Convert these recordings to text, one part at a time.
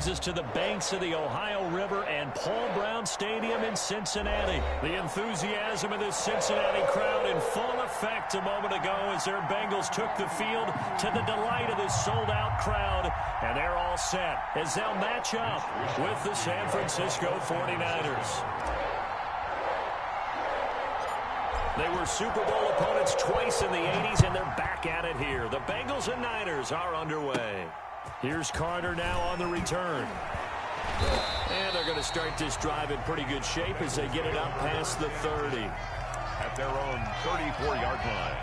brings us to the banks of the Ohio River and Paul Brown Stadium in Cincinnati. The enthusiasm of this Cincinnati crowd in full effect a moment ago as their Bengals took the field to the delight of this sold-out crowd. And they're all set as they'll match up with the San Francisco 49ers. They were Super Bowl opponents twice in the 80s, and they're back at it here. The Bengals and Niners are underway. Here's Carter now on the return. And they're going to start this drive in pretty good shape as they get it up past the 30. At their own 34-yard line.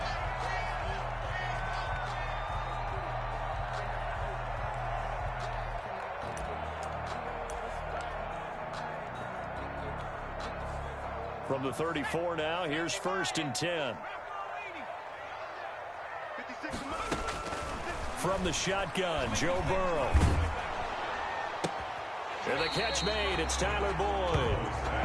From the 34 now, here's 1st and 10. From the shotgun, Joe Burrow. And the catch made, it's Tyler Boyd.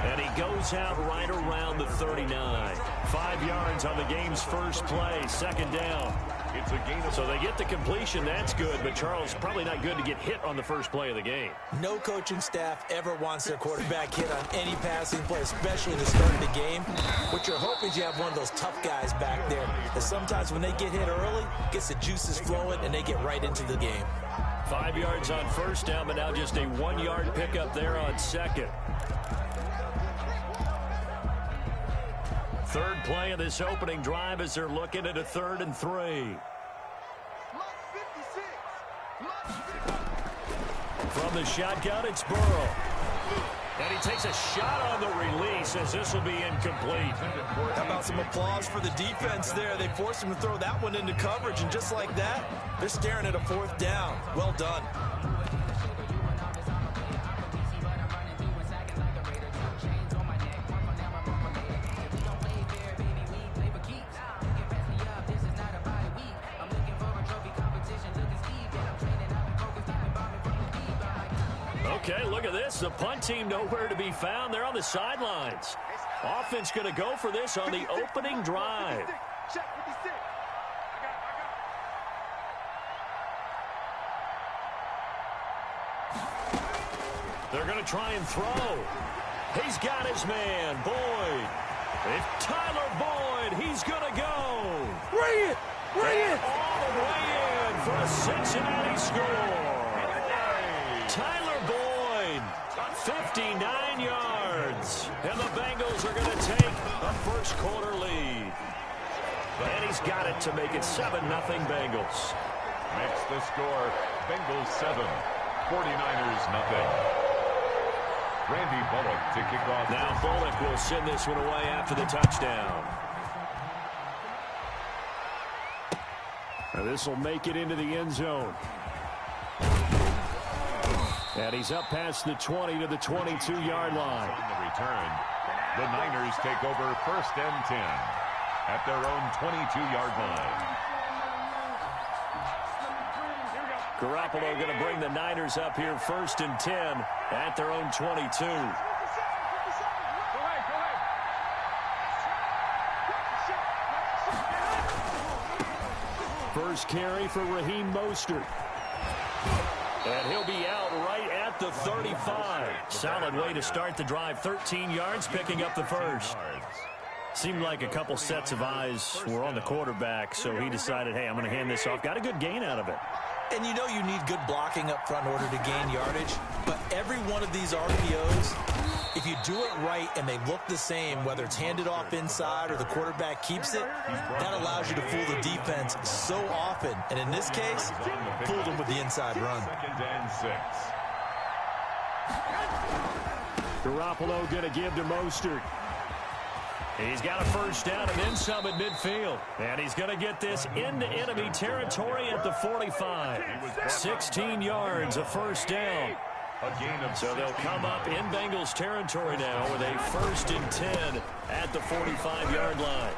And he goes out right around the 39. 5 yards on the game's first play, 2nd down. It's a gain of... So they get the completion, that's good, but Charles, probably not good to get hit on the first play of the game. No coaching staff ever wants their quarterback hit on any passing play, especially the start of the game. What you're hoping is you have one of those tough guys back there, that sometimes when they get hit early, gets the juices flowing, and they get right into the game. 5 yards on 1st down, but now just a 1-yard pickup there on 2nd. 3rd play of this opening drive as they're looking at a 3rd and 3. From the shotgun, it's Burrow. And he takes a shot on the release as this will be incomplete. How about some applause for the defense there? They forced him to throw that one into coverage, and just like that, they're staring at a 4th down. Well done. Okay, look at this. The punt team nowhere to be found. They're on the sidelines. Offense going to go for this on the opening drive. They're going to try and throw. He's got his man, Boyd. It's Tyler Boyd. He's going to go. Bring it! Bring it! All the way in for a Cincinnati score. Tyler Boyd, 59 yards. And the Bengals are going to take a first-quarter lead. And he's got it to make it 7-0 Bengals. Makes the score Bengals 7, 49ers nothing. Randy Bullock to kick off. Now Bullock will send this one away after the touchdown. Now this will make it into the end zone. And he's up past the 20 to the 22-yard line. On the return, the Niners take over 1st and 10 at their own 22-yard line. Garoppolo going to bring the Niners up here 1st and 10 at their own 22. First carry for Raheem Mostert. And he'll be out right at the 35. Solid way to start the drive. 13 yards, picking up the first. Seemed like a couple sets of eyes were on the quarterback, so he decided, hey, I'm going to hand this off. Got a good gain out of it. And you know you need good blocking up front in order to gain yardage. But every one of these RPOs, if you do it right and they look the same, whether it's handed off inside or the quarterback keeps it, that allows you to fool the defense so often. And in this case, fooled them with the inside run. 2nd and 6. Garoppolo going to give to Mostert. He's got a first down and then some at midfield. And he's going to get this into enemy territory at the 45. 16 yards, a first down. So they'll come up in Bengals territory now with a 1st and 10 at the 45-yard line.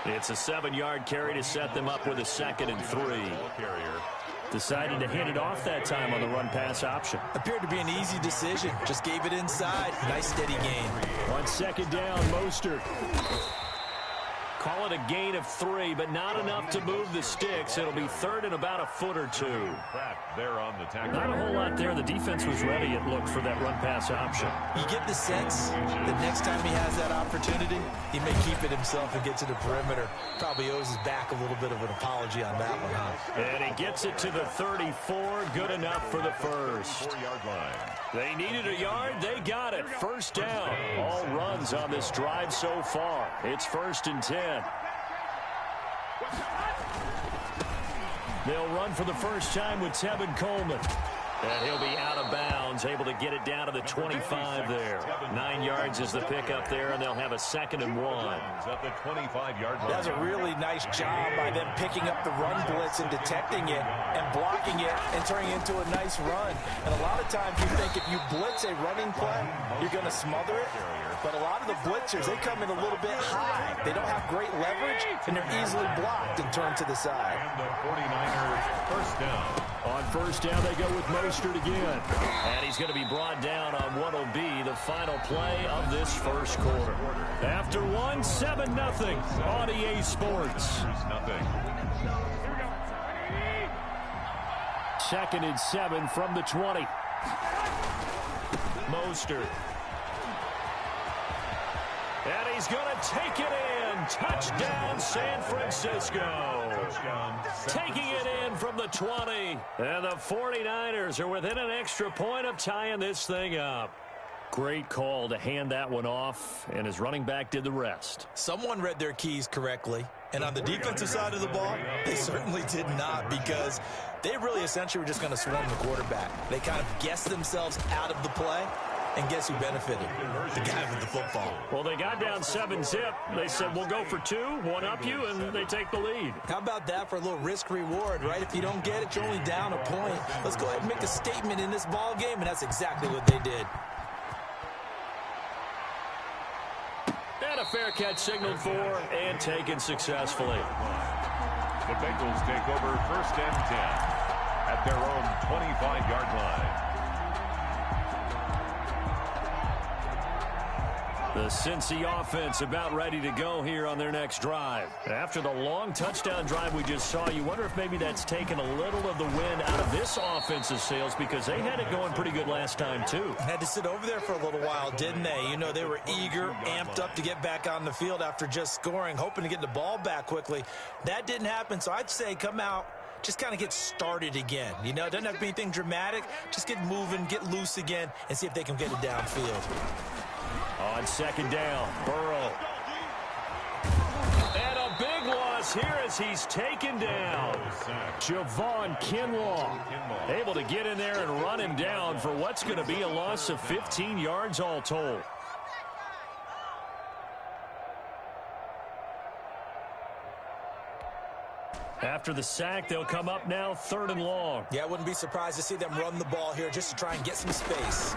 It's a 7-yard carry to set them up with a 2nd and 3. Decided to hand it off that time on the run-pass option. Appeared to be an easy decision. Just gave it inside. Nice steady gain. On 2nd down, Mostert. Call it a gain of 3, but not enough to move the sticks. It'll be third and about a foot or two. There on the tackle. Not a whole lot there. The defense was ready, it looked, for that run-pass option. You get the sense that next time he has that opportunity, he may keep it himself and get to the perimeter. Probably owes his back a little bit of an apology on that one, huh? And he gets it to the 34. Good enough for the first. 4-yard line. They needed a yard. They got it. First down. All runs on this drive so far. It's 1st and 10. They'll run for the first time with Tevin Coleman. And he'll be out of bounds, able to get it down to the 25 there. 9 yards is the pickup there, and they'll have a 2nd and 1. At the 25-yard line. That's a really nice job by them picking up the run blitz and detecting it and blocking it and turning it into a nice run. And a lot of times you think if you blitz a running play, you're going to smother it. But a lot of the blitzers, they come in a little bit high. They don't have great leverage, and they're easily blocked and turned to the side. And the 49ers first down. On first down, they go with Mostert again. And he's going to be brought down on what will be the final play of this first quarter. After 1, 7-0 on EA Sports. 2nd and 7 from the 20. Mostert. And he's going to take it in. Touchdown, San Francisco. Taking it in from the 20. And the 49ers are within an extra point of tying this thing up. Great call to hand that one off, and his running back did the rest. Someone read their keys correctly, and on the defensive side of the ball, they certainly did not, because they really essentially were just going to swarm the quarterback. They kind of guessed themselves out of the play. And guess who benefited? The guy with the football. Well, they got down 7-zip. They said, we'll go for 2, one up you, and they take the lead. How about that for a little risk-reward, right? If you don't get it, you're only down a point. Let's go ahead and make a statement in this ball game, and that's exactly what they did. And a fair catch signaled for and taken successfully. The Bengals take over 1st and 10 at their own 25-yard line. The Cincy offense about ready to go here on their next drive. After the long touchdown drive we just saw, you wonder if maybe that's taken a little of the wind out of this offense's sails, because they had it going pretty good last time, too. Had to sit over there for a little while, didn't they? You know, they were eager, amped up to get back on the field after just scoring, hoping to get the ball back quickly. That didn't happen, so I'd say come out, just kind of get started again. You know, it doesn't have to be anything dramatic. Just get moving, get loose again, and see if they can get it downfield. On 2nd down, Burrow. And a big loss here as he's taken down. Javon Kinlaw able to get in there and run him down for what's going to be a loss of 15 yards all told. After the sack, they'll come up now 3rd and long. Yeah, I wouldn't be surprised to see them run the ball here just to try and get some space.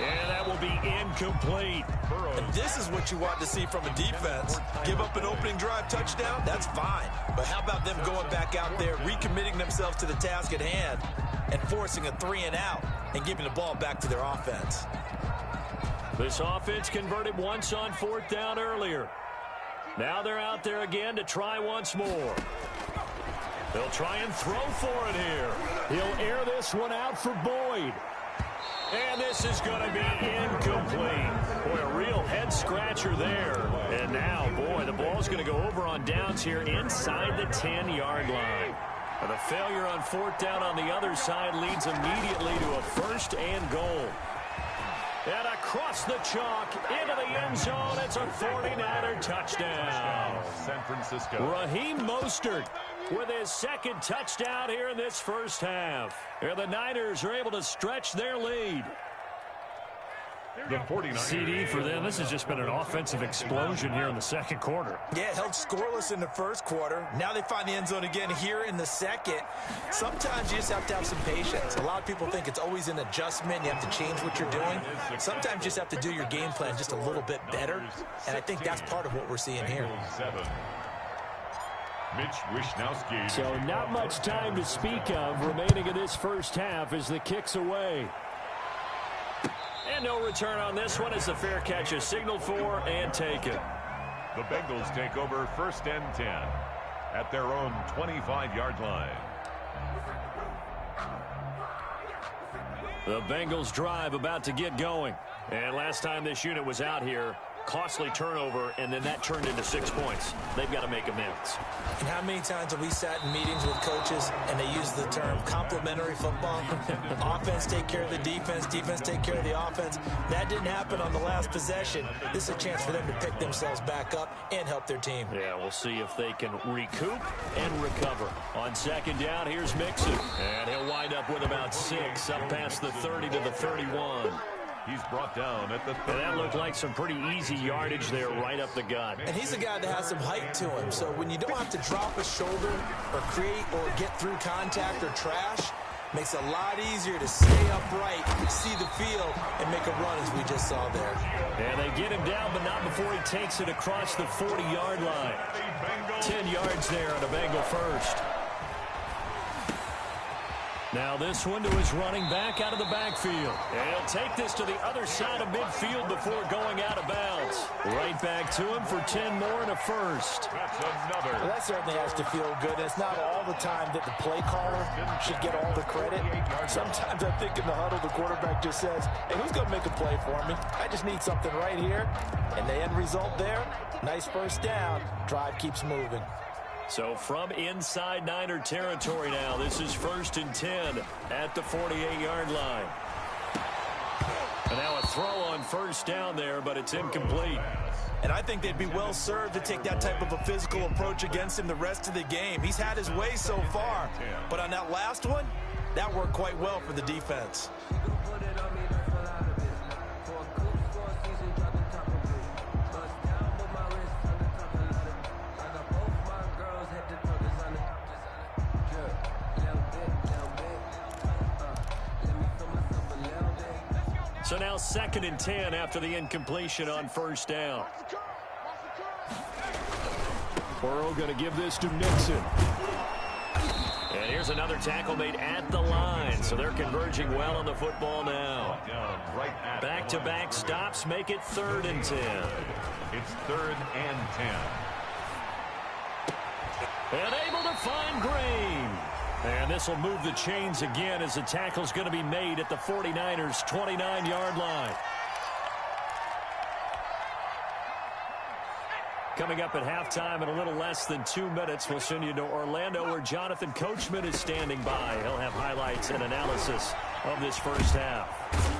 And that will be incomplete. And this is what you want to see from a defense. Give up an opening drive touchdown, that's fine. But how about them going back out there, recommitting themselves to the task at hand, and forcing a 3-and-out and giving the ball back to their offense. This offense converted once on 4th down earlier. Now they're out there again to try once more. They'll try and throw for it here. He'll air this one out for Boyd. And this is going to be incomplete. Boy, a real head-scratcher there. And now, boy, the ball's going to go over on downs here inside the 10-yard line. And the failure on 4th down on the other side leads immediately to a 1st and goal. And across the chalk, into the end zone, it's a 49er touchdown. San Francisco. Raheem Mostert with his 2nd touchdown here in this first half. And the Niners are able to stretch their lead. The 49ers. CD for them. This has just been an offensive explosion here in the 2nd quarter. Yeah, held scoreless in the 1st quarter. Now they find the end zone again here in the 2nd. Sometimes you just have to have some patience. A lot of people think it's always an adjustment. You have to change what you're doing. Sometimes you just have to do your game plan just a little bit better. And I think that's part of what we're seeing here. Mitch Wishnowski. So not much time to speak of remaining in this first half as the kick's away. And no return on this one as the fair catch is signaled for and taken. The Bengals take over 1st and 10 at their own 25-yard line. The Bengals drive about to get going. And last time this unit was out here, costly turnover, and then that turned into 6 points. They've got to make amends. And how many times have we sat in meetings with coaches and they use the term complementary football? Offense take care of the defense, defense take care of the offense. That didn't happen on the last possession. This is a chance for them to pick themselves back up and help their team. Yeah, we'll see if they can recoup and recover. On 2nd down, here's Mixon. And he'll wind up with about 6, up past the 30 to the 31. He's brought down at the 30. And that looked like some pretty easy yardage there right up the gut. And he's a guy that has some height to him. So when you don't have to drop a shoulder or create or get through contact or trash, makes it a lot easier to stay upright, see the field, and make a run as we just saw there. And they get him down, but not before he takes it across the 40-yard line. 10 yards there on a Bengal first. Now this one to his running back out of the backfield. And he'll take this to the other side of midfield before going out of bounds. Right back to him for 10 more and a first. That's another. Well, that certainly has to feel good. It's not all the time that the play caller should get all the credit. Sometimes I think in the huddle, the quarterback just says, hey, who's going to make a play for me? I just need something right here. And the end result there, nice first down. Drive keeps moving. So from inside Niner territory now, this is 1st and 10 at the 48-yard line. And now a throw on 1st down there, but it's incomplete. And I think they'd be well served to take that type of a physical approach against him the rest of the game. He's had his way so far. But on that last one, that worked quite well for the defense. So now 2nd and 10 after the incompletion on 1st down. Burrow going to give this to Mixon. And here's another tackle made at the line. So they're converging well on the football now. Back-to-back stops make it 3rd and 10. It's 3rd and 10. And able to find Green. And this will move the chains again as the tackle's going to be made at the 49ers' 29-yard line. Coming up at halftime in a little less than 2 minutes, we'll send you to Orlando where Jonathan Coachman is standing by. He'll have highlights and analysis of this first half.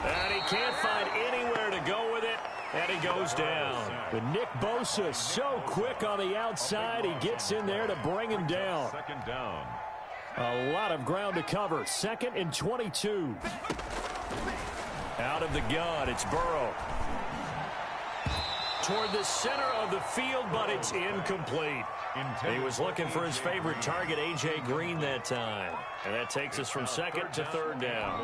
And he can't find anywhere to go with it, and he goes down. But Nick Bosa so quick on the outside, he gets in there to bring him down. 2nd down. A lot of ground to cover. 2nd and 22. Out of the gun, it's Burrow. Toward the center of the field, but it's incomplete. He was looking for his favorite target, A.J. Green, that time. And that takes us from 2nd to 3rd down.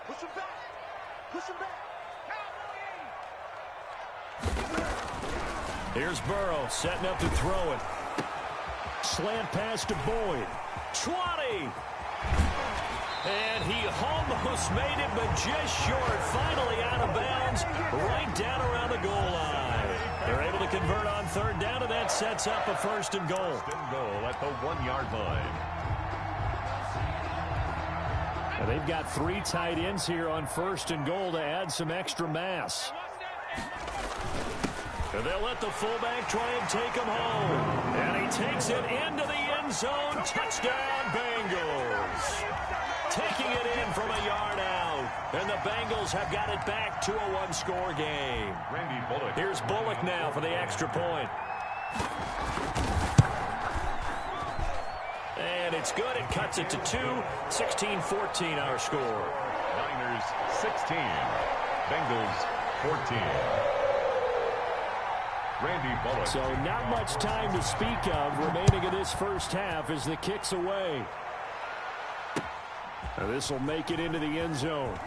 Push him back. Push him back. Here's Burrow setting up to throw it. Slant pass to Boyd. 20. And he almost made it, but just short. Finally out of bounds, right down around the goal line. They're able to convert on 3rd down, and that sets up a 1st and goal. 1st and goal at the 1-yard line. And they've got 3 tight ends here on 1st and goal to add some extra mass. And they'll let the fullback try and take him home. And he takes it into the end zone. Touchdown, Bengals. Taking it in from a yard out. And the Bengals have got it back to a 1-score game. Randy Bullock. Here's Bullock now for the extra point. And it's good. It cuts it to 2. 16-14 our score. Niners 16. Bengals 14. Randy Bullock. So not much time to speak of remaining in this first half as the kick's away. This will make it into the end zone.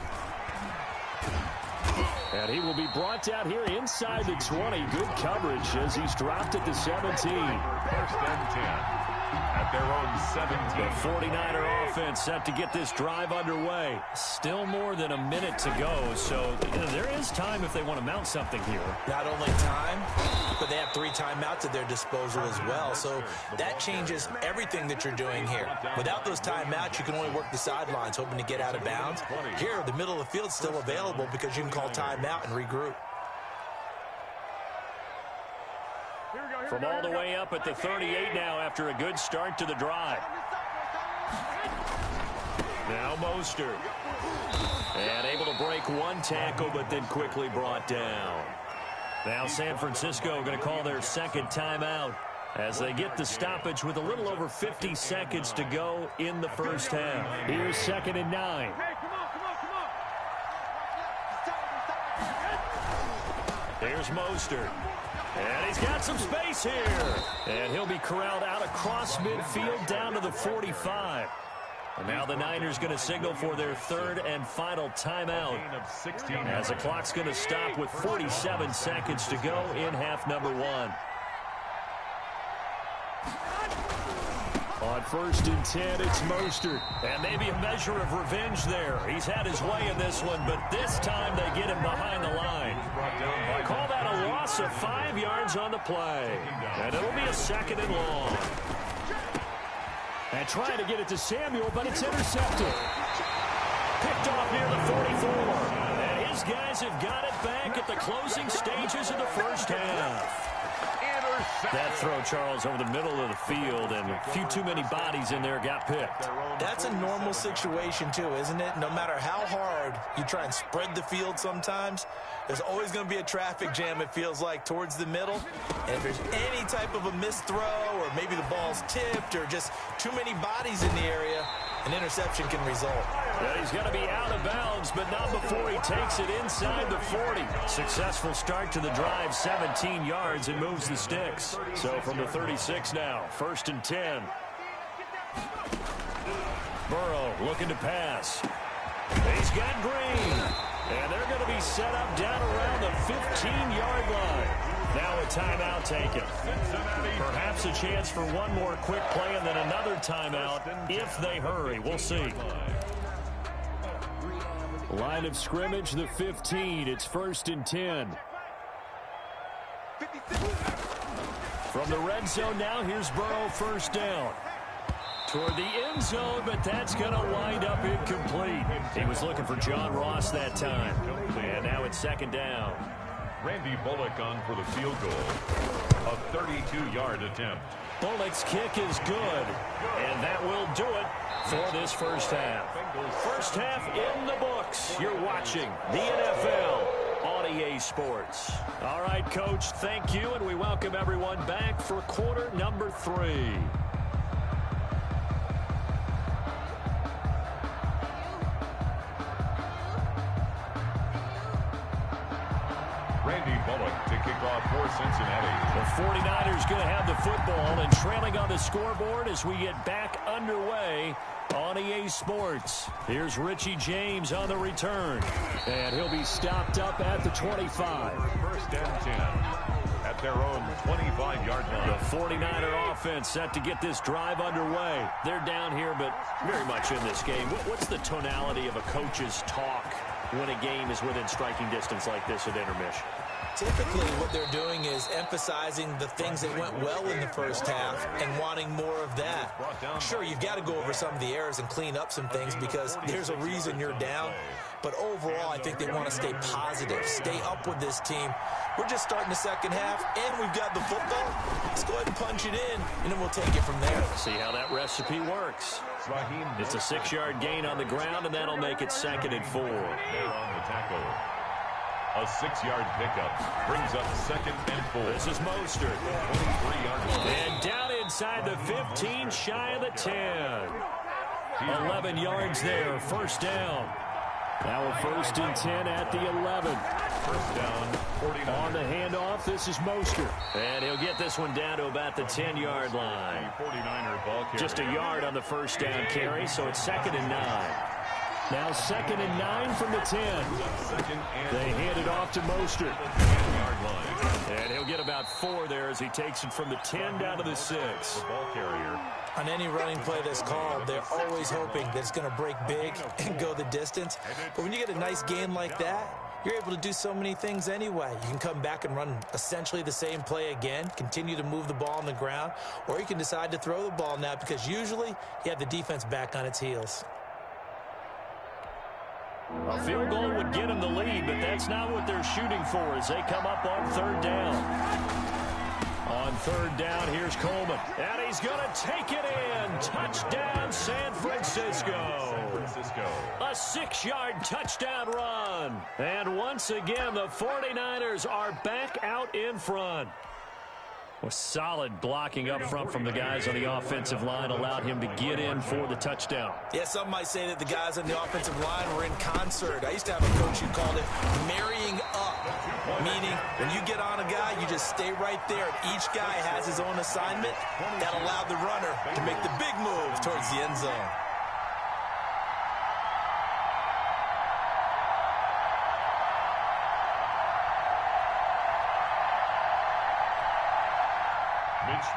And he will be brought down here inside the 20. Good coverage as he's dropped at the 17. 1st and 10. at their own 17. The 49er offense set to get this drive underway. Still more than a minute to go, so there is time if they want to mount something here. Not only time, but they have 3 timeouts at their disposal as well, so that changes everything that you're doing here. Without those timeouts, you can only work the sidelines, hoping to get out of bounds. Here, the middle of the field is still available because you can call timeout and regroup. From all the way up at the 38 now after a good start to the drive. Now Mostert. And able to break one tackle, but then quickly brought down. Now San Francisco going to call their second timeout as they get the stoppage with a little over 50 seconds to go in the first half. Here's 2nd and 9. Here's Mostert. And he's got some space here. And he'll be corralled out across midfield down to the 45. And now the Niners going to signal for their 3rd and final timeout as the clock's going to stop with 47 seconds to go in half number 1. On 1st and 10, it's Mostert. And maybe a measure of revenge there. He's had his way in this one, but this time they get him behind the line. Call that a loss of 5 yards on the play. And it'll be a 2nd and long. And trying to get it to Samuel, but it's intercepted. Picked off near the 44. And his guys have got it back at the closing stages of the first half. That throw, Charles, over the middle of the field, and a few too many bodies in there got picked. That's a normal situation, too, isn't it? No matter how hard you try and spread the field sometimes, there's always going to be a traffic jam, it feels like, towards the middle. And if there's any type of a missed throw, or maybe the ball's tipped, or just too many bodies in the area, an interception can result. Yeah, he's going to be out of bounds, but not before he takes it inside the 40. Successful start to the drive, 17 yards, and moves the sticks. So from the 36 now, 1st and 10. Burrow looking to pass. He's got Green. And they're going to be set up down around the 15-yard line. Now a timeout taken. Perhaps a chance for one more quick play and then another timeout if they hurry. We'll see. Line of scrimmage, the 15. It's 1st and 10. From the red zone now, here's Burrow, 1st down. Toward the end zone, but that's going to wind up incomplete. He was looking for John Ross that time. And now it's 2nd down. Randy Bullock on for the field goal. A 32-yard attempt. Bullock's kick is good. And that will do it for this first half. First half in the books. You're watching the NFL on EA Sports. All right, Coach, thank you, and we welcome everyone back for quarter number 3. Randy Bullock to kick off for Cincinnati. The 49ers going to have the football and trailing on the scoreboard as we get back underway on EA Sports. Here's Richie James on the return. And he'll be stopped up at the 25. 1st and 10 at their own 25-yard line. The 49er offense set to get this drive underway. They're down here, but very much in this game. What's the tonality of a coach's talk when a game is within striking distance like this at intermission? Typically, what they're doing is emphasizing the things that went well in the first half and wanting more of that. Sure, you've got to go over some of the errors and clean up some things because there's a reason you're down. But overall, I think they want to stay positive, stay up with this team. We're just starting the second half, and we've got the football. Let's go ahead and punch it in, and then we'll take it from there. See how that recipe works. It's a 6-yard gain on the ground, and that'll make it 2nd and 4. There on the tackle. A 6-yard pickup brings up 2nd and 4. This is Mostert. 23-yard line. And down inside the 15, shy of the 10. 11 yards there, 1st down. Now a 1st and 10 at the 11. 1st down, 49. On the handoff, this is Mostert. And he'll get this one down to about the 10-yard line. 49er ball carrier. Just a yard on the 1st down carry, so it's 2nd and 9. Now 2nd and 9 from the 10. They hand it off to Mostert. And he'll get about 4 there as he takes it from the 10 down to the 6. The ball carrier. On any running play that's called, they're always hoping that it's going to break big and go the distance. But when you get a nice gain like that, you're able to do so many things anyway. You can come back and run essentially the same play again, continue to move the ball on the ground, or you can decide to throw the ball now because usually you have the defense back on its heels. A field goal would get them the lead, but that's not what they're shooting for as they come up on 3rd down. On 3rd down, here's Coleman. And he's going to take it in. Touchdown, San Francisco. A 6-yard touchdown run. And once again, the 49ers are back out in front. With solid blocking up front from the guys on the offensive line allowed him to get in for the touchdown. Yeah, some might say that the guys on the offensive line were in concert. I used to have a coach who called it marrying up, meaning when you get on a guy, you just stay right there. And each guy has his own assignment that allowed the runner to make the big move towards the end zone.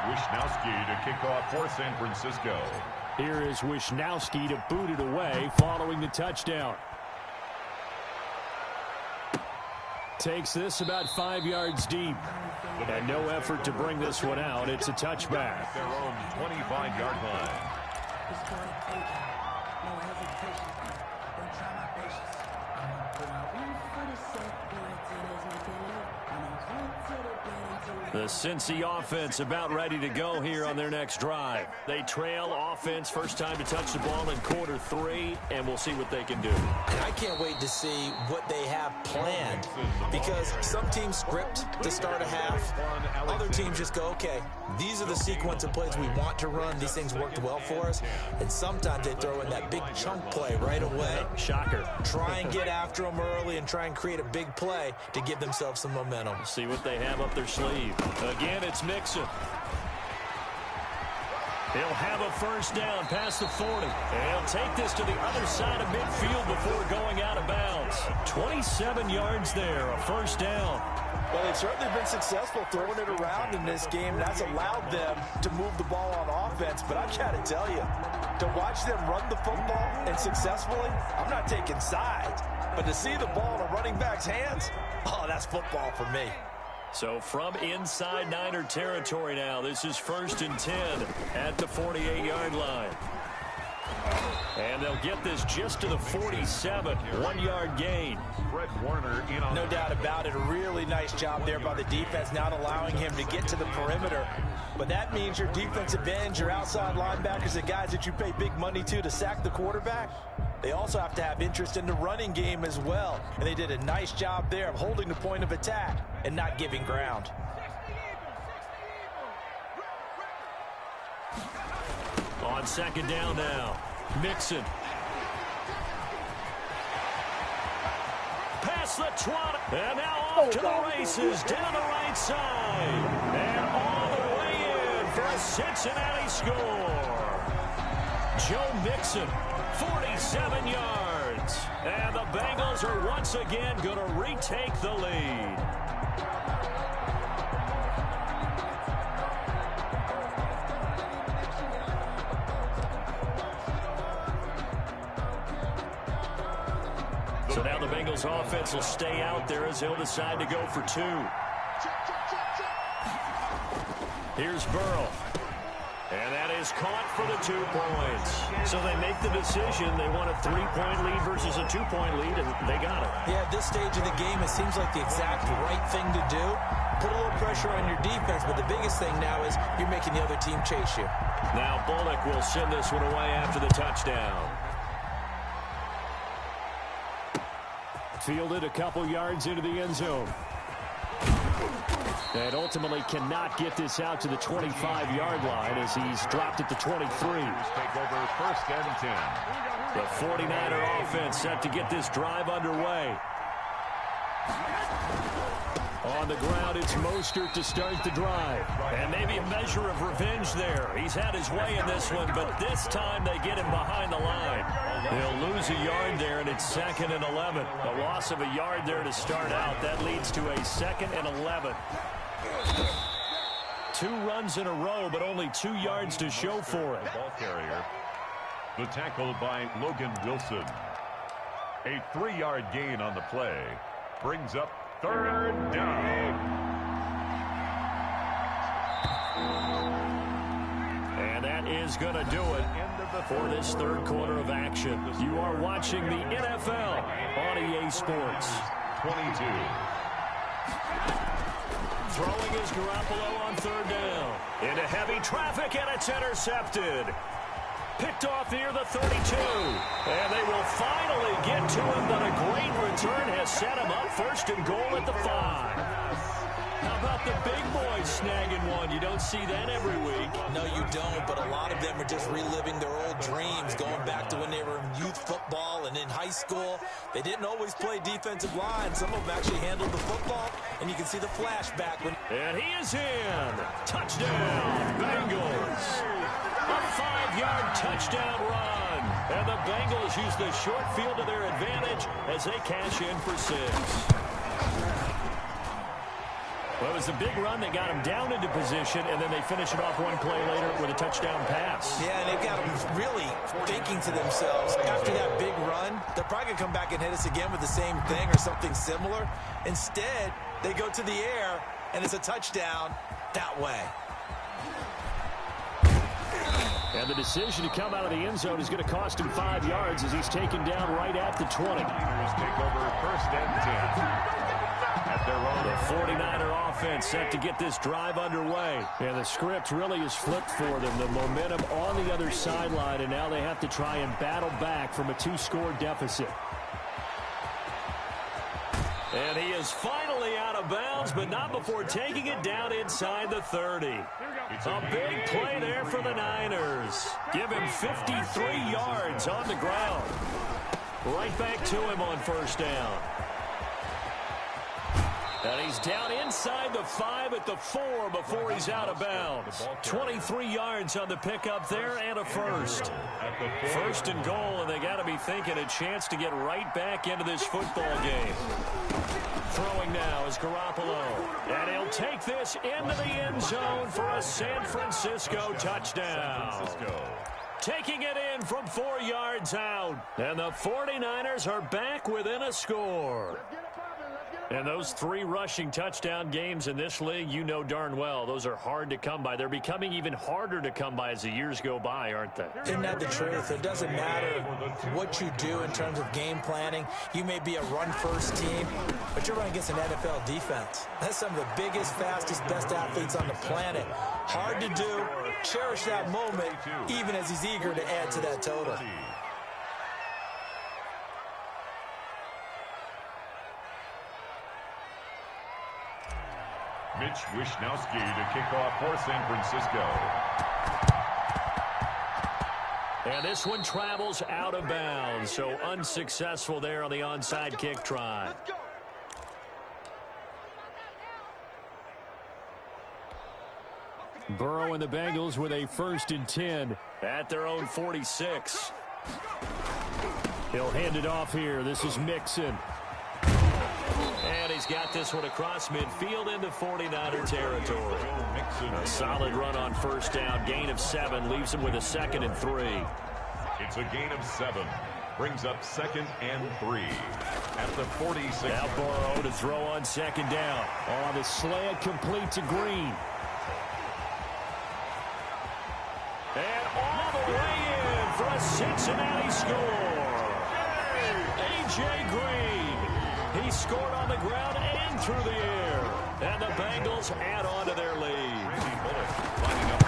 Wishnowski to kick off for San Francisco. Here is Wishnowski to boot it away following the touchdown. Takes this about 5 yards deep. And no effort to bring this one out. It's a touchback. Their own 25-yard line. The Cincy offense about ready to go here on their next drive. They trail offense, first time to touch the ball in quarter 3, and we'll see what they can do. And I can't wait to see what they have planned because some teams script to start a half. Other teams just go, okay, these are the sequence of plays we want to run. These things worked well for us. And sometimes they throw in that big chunk play right away. Shocker. Try and get after them early and try and create a big play to give themselves some momentum. See what they have up their sleeve. Again, it's Mixon. He'll have a first down past the 40. And he'll take this to the other side of midfield before going out of bounds. 27 yards there, a first down. Well, they've certainly been successful throwing it around in this game. That's allowed them to move the ball on offense. But I've got to tell you, to watch them run the football and successfully, I'm not taking sides. But to see the ball in a running back's hands, oh, that's football for me. So from inside Niner territory now, this is 1st and 10 at the 48-yard line. And they'll get this just to the 47, 1-yard gain. Fred Warner in on. No doubt about it. A really nice job there by the defense, not allowing him to get to the perimeter. But that means your defensive ends, your outside linebackers, the guys that you pay big money to sack the quarterback, they also have to have interest in the running game as well. And they did a nice job there of holding the point of attack and not giving ground. On 2nd down now, Mixon. Past the 20, and now off to the races, down the right side. And all the way in for a Cincinnati score. Joe Mixon, 47 yards. And the Bengals are once again going to retake the lead. So now the Bengals offense will stay out there as they'll decide to go for 2. Here's Burrow. And that is caught for the 2 points. So they make the decision. They want a 3-point lead versus a 2-point lead, and they got it. Yeah, at this stage of the game, it seems like the exact right thing to do. Put a little pressure on your defense, but the biggest thing now is you're making the other team chase you. Now Bullock will send this one away after the touchdown. Fielded a couple yards into the end zone. And ultimately cannot get this out to the 25-yard line as he's dropped at the 23. Take over 1st and 10. The 49er offense set to get this drive underway. On the ground, it's Mostert to start the drive. And maybe a measure of revenge there. He's had his way in this one, but this time they get him behind the line. They'll lose a yard there, and it's 2nd and 11. A loss of a yard there to start out. That leads to a 2nd and 11. 2 runs in a row, but only 2 yards to show for it. Ball carrier. The tackle by Logan Wilson. A 3-yard gain on the play. Brings up 3rd down. And that is going to do it for this 3rd quarter of action. You are watching the NFL on EA Sports. 22. Throwing is Garoppolo on 3rd down. Into heavy traffic, and it's intercepted. Picked off near the 32. And they will finally get to him, but a great return has set him up 1st and goal at the 5. How about the big boys snagging one? You don't see that every week. No, you don't, but a lot of them are just reliving their old dreams, going back to when they were in youth football and in high school. They didn't always play defensive line. Some of them actually handled the football, and you can see the flashback. And he is in. Touchdown, Bengals. A 5-yard touchdown run. And the Bengals use the short field to their advantage as they cash in for 6. Well, it was a big run that got them down into position, and then they finish it off 1 play later with a touchdown pass. Yeah, and they've got them really thinking to themselves, after that big run, they're probably going to come back and hit us again with the same thing or something similar. Instead, they go to the air, and it's a touchdown that way. And the decision to come out of the end zone is going to cost him 5 yards as he's taken down right at the 20. Niners take over 1st and 10. At their own. The 49er offense set to get this drive underway. And the script really is flipped for them. The momentum on the other sideline, and now they have to try and battle back from a 2-score deficit. And he is finally out of bounds, but not before taking it down inside the 30. A big play there for the Niners. Give him 53 yards on the ground. Right back to him on 1st down. And he's down inside the 5 at the 4 before he's out of bounds. 23 yards on the pickup there and a 1st. 1st and goal, and they got to be thinking a chance to get right back into this football game. Throwing now is Garoppolo. And he'll take this into the end zone for a San Francisco touchdown. Taking it in from 4 yards out. And the 49ers are back within a score. And those 3 rushing touchdown games in this league, you know darn well, those are hard to come by. They're becoming even harder to come by as the years go by, aren't they? Isn't that the truth? It doesn't matter what you do in terms of game planning. You may be a run-first team, but you're running against an NFL defense. That's some of the biggest, fastest, best athletes on the planet. Hard to do. Cherish that moment, even as he's eager to add to that total. Mitch Wishnowsky to kick off for San Francisco. And this one travels out of bounds, so unsuccessful there on the onside kick try. Burrow and the Bengals with a 1st and 10 at their own 46. He'll hand it off here. This is Mixon. And he's got this one across midfield into 49er territory. A solid run on 1st down. Gain of 7 leaves him with a 2nd and 3. It's a gain of 7. Brings up 2nd and 3 at the 46. Now Burrow to throw on 2nd down. On the slant, complete to Green. And all the way in for a Cincinnati score. A.J. Green. He scored on the ground and through the air. And the Bengals add on to their lead.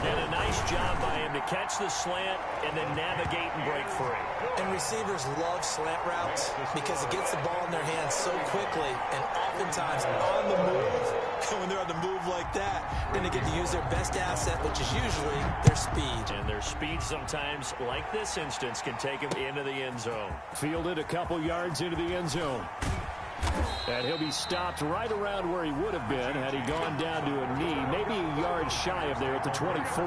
And a nice job by him to catch the slant and then navigate and break free. And receivers love slant routes because it gets the ball in their hands so quickly and oftentimes on the move. And when they're on the move like that, then they get to use their best asset, which is usually their speed. And their speed sometimes, like this instance, can take them into the end zone. Fielded a couple yards into the end zone. And he'll be stopped right around where he would have been had he gone down to a knee, maybe a yard shy of there at the 24.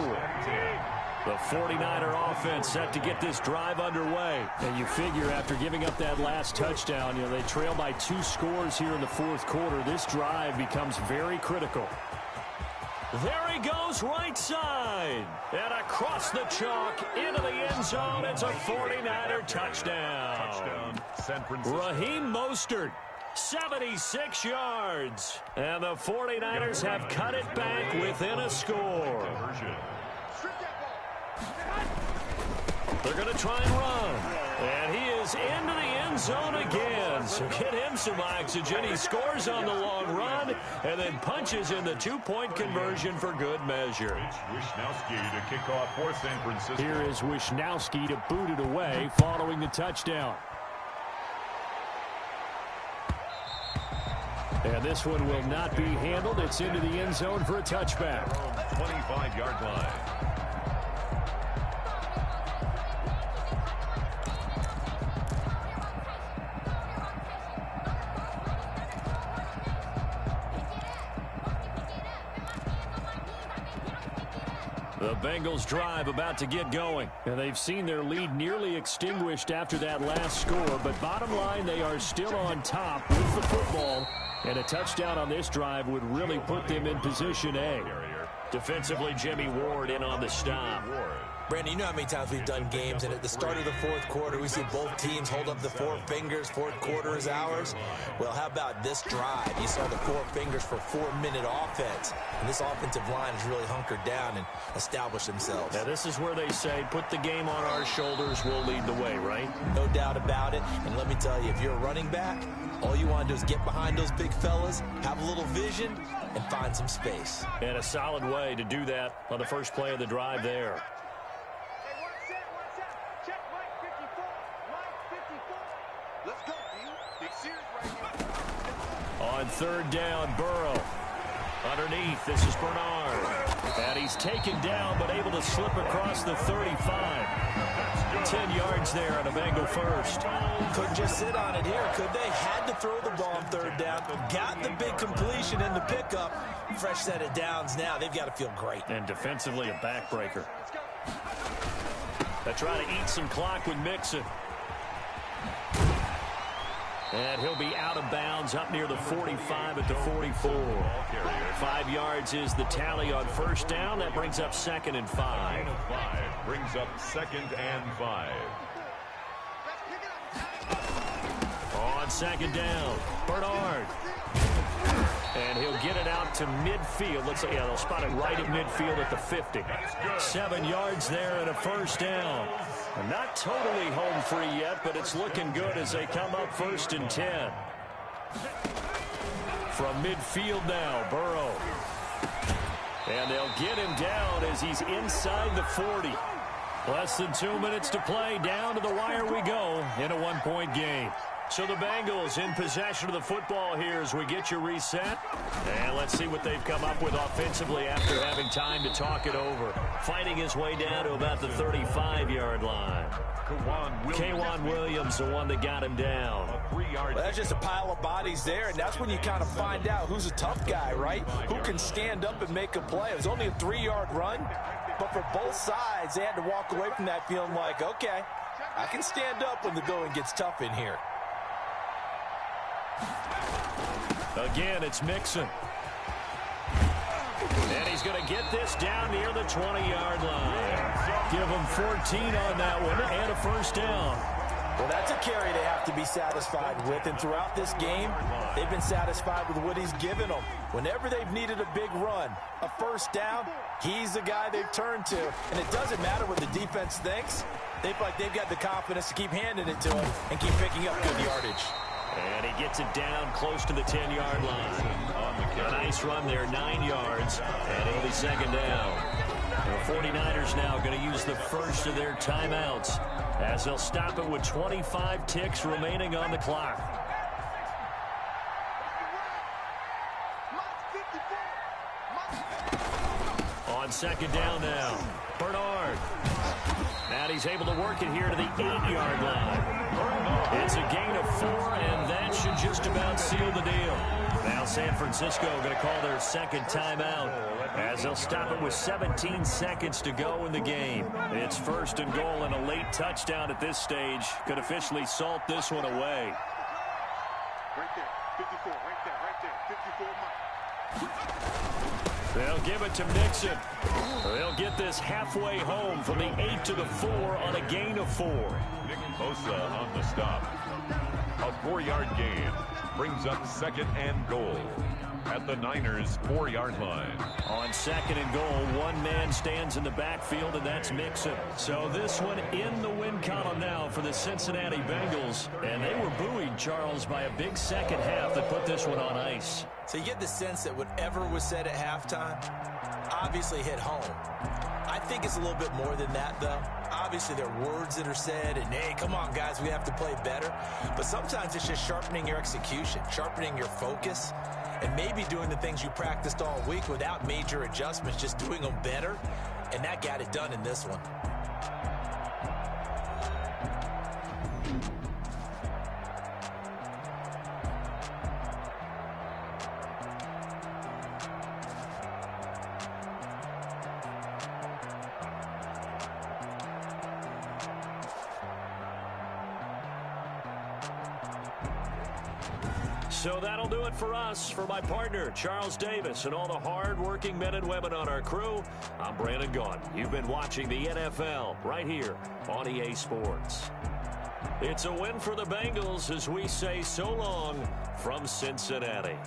The 49er offense set to get this drive underway. And you figure after giving up that last touchdown, they trail by 2 scores here in the 4th quarter. This drive becomes very critical. There he goes right side. And across the chalk into the end zone. It's a 49er touchdown. Touchdown, San Francisco. Raheem Mostert, 76 yards. And the 49ers have cut it back within a score. They're going to try and run. And he is into the end zone again. So get him some oxygen. He scores on the long run and then punches in the two-point conversion for good measure. It's Wishnowski to kick off for San Francisco. Here is Wishnowski to boot it away following the touchdown. And this one will not be handled. It's into the end zone for a touchback. 25-yard line. The Bengals drive about to get going, and they've seen their lead nearly extinguished after that last score, but bottom line, they are still on top with the football, and a touchdown on this drive would really put them in position A. Defensively, Jimmy Ward in on the stop. Brandon, you know how many times we've done games, and at the start of the fourth quarter, we see both teams hold up the four fingers, fourth quarter is ours. Well, how about this drive? You saw the four fingers for 4-minute offense, and this offensive line has really hunkered down and established themselves. Now, this is where they say, put the game on our shoulders, we'll lead the way, right? No doubt about it, and let me tell you, if you're a running back, all you want to do is get behind those big fellas, have a little vision, and find some space. And a solid way to do that on the first play of the drive there. Let's go, D. Big series right here. On third down, Burrow. Underneath, this is Bernard. And he's taken down, but able to slip across the 35. 10 yards there on a Bengal first. Couldn't just sit on it here, could they? Had to throw the ball on third down. Got the big completion in the pickup. Fresh set of downs now. They've got to feel great. And defensively, a backbreaker. They try to eat some clock with Mixon. And he'll be out of bounds up near the 45 at the 44. 5 yards is the tally on first down. That brings up 2nd and 5. Brings up 2nd and 5. On 2nd down, Bernard. And he'll get it out to midfield. Looks like, yeah, they'll spot it right at midfield at the 50. 7 yards there and a first down. And not totally home free yet, but it's looking good as they come up 1st and 10. From midfield now, Burrow. And they'll get him down as he's inside the 40. Less than 2 minutes to play. Down to the wire we go in a 1-point game. So the Bengals in possession of the football here as we get you reset. And let's see what they've come up with offensively after having time to talk it over. Fighting his way down to about the 35-yard line. K'Wan Williams, the one that got him down. Well, that's just a pile of bodies there, and that's when you kind of find out who's a tough guy, right? Who can stand up and make a play. It was only a 3-yard run, but for both sides, they had to walk away from that feeling like, okay, I can stand up when the going gets tough in here. Again, it's Mixon. And he's going to get this down near the 20-yard line. Give him 14 on that one and a first down. Well, that's a carry they have to be satisfied with, and throughout this game, they've been satisfied with what he's given them. Whenever they've needed a big run, a first down, he's the guy they've turned to. And it doesn't matter what the defense thinks. They feel like they've got the confidence to keep handing it to him and keep picking up good yardage. And he gets it down close to the 10-yard line. A nice run there, 9 yards, and it'll be 2nd down. The 49ers now going to use the first of their timeouts as they'll stop it with 25 ticks remaining on the clock. On 2nd down now, Bernard. And he's able to work it here to the 8-yard line. It's a gain of 4, and that should just about seal the deal. Now San Francisco going to call their 2nd timeout as they'll stop it with 17 seconds to go in the game. It's 1st and goal, and a late touchdown at this stage could officially salt this one away. Right there, 54, right there, 54 miles. They'll give it to Mixon. They'll get this halfway home from the 8 to the 4 on a gain of 4. Nick Bosa on the stop. A 4-yard gain brings up 2nd and goal at the Niners' 4-yard line. On 2nd and goal, one man stands in the backfield, and that's Mixon. So this one in the win column now for the Cincinnati Bengals. And they were buoyed, Charles, by a big second half that put this one on ice. So you get the sense that whatever was said at halftime obviously hit home. I think it's a little bit more than that, though. Obviously, there are words that are said, and, hey, come on, guys, we have to play better. But sometimes it's just sharpening your execution, sharpening your focus, and maybe doing the things you practiced all week without major adjustments, just doing them better. And that got it done in this one. So that'll do it for us. For my partner, Charles Davis, and all the hard-working men and women on our crew, I'm Brandon Gaudin. You've been watching the NFL right here on EA Sports. It's a win for the Bengals as we say so long from Cincinnati.